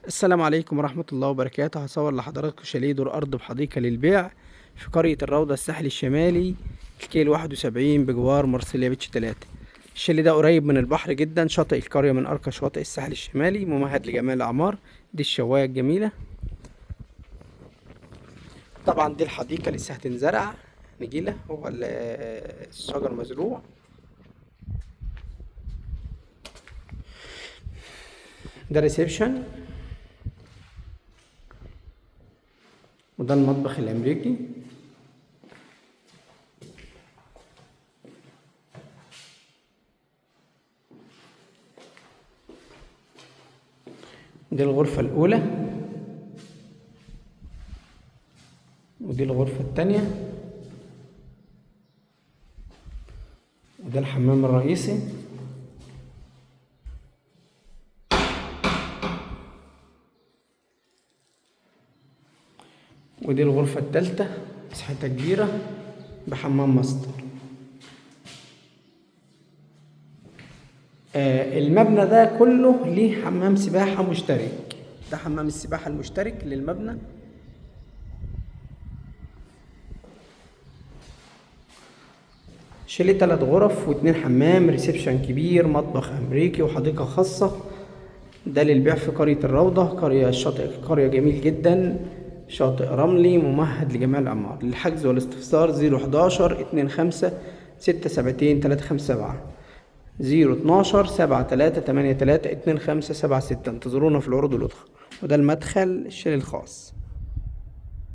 السلام عليكم ورحمة الله وبركاته. هصور لحضراتكم شاليه دور أرض بحديقة للبيع في قرية الروضة الساحل الشمالي، الكيل 71 بجوار مرسيليا بيتش 3. الشاليه ده قريب من البحر جدا، شاطئ القرية من أرقى شواطئ الساحل الشمالي، ممهد لجميع الأعمار. دي الشواية الجميلة. طبعا دي الحديقة لسه هتنزرع، نجيلة هو الشجر مزروع. ده ريسبشن، وده المطبخ الأمريكي. دي الغرفة الأولى، ودي الغرفة التانية، وده الحمام الرئيسي. ودي الغرفة التالتة، مساحتها كبيرة بحمام ماستر. المبنى ده كله ليه حمام سباحة مشترك. ده حمام السباحة المشترك للمبنى. شاليه 3 غرف و2 حمام، ريسبشن كبير، مطبخ أمريكي، وحديقة خاصة. ده للبيع في قرية الروضة، قرية جميل جدا، شاطئ رملي ممهد لجميع الأعمار. للحجز والاستفسار 011 25 672 357 012 7383 2576. انتظرونا في العروض الأخرى. وده المدخل الشاليه الخاص.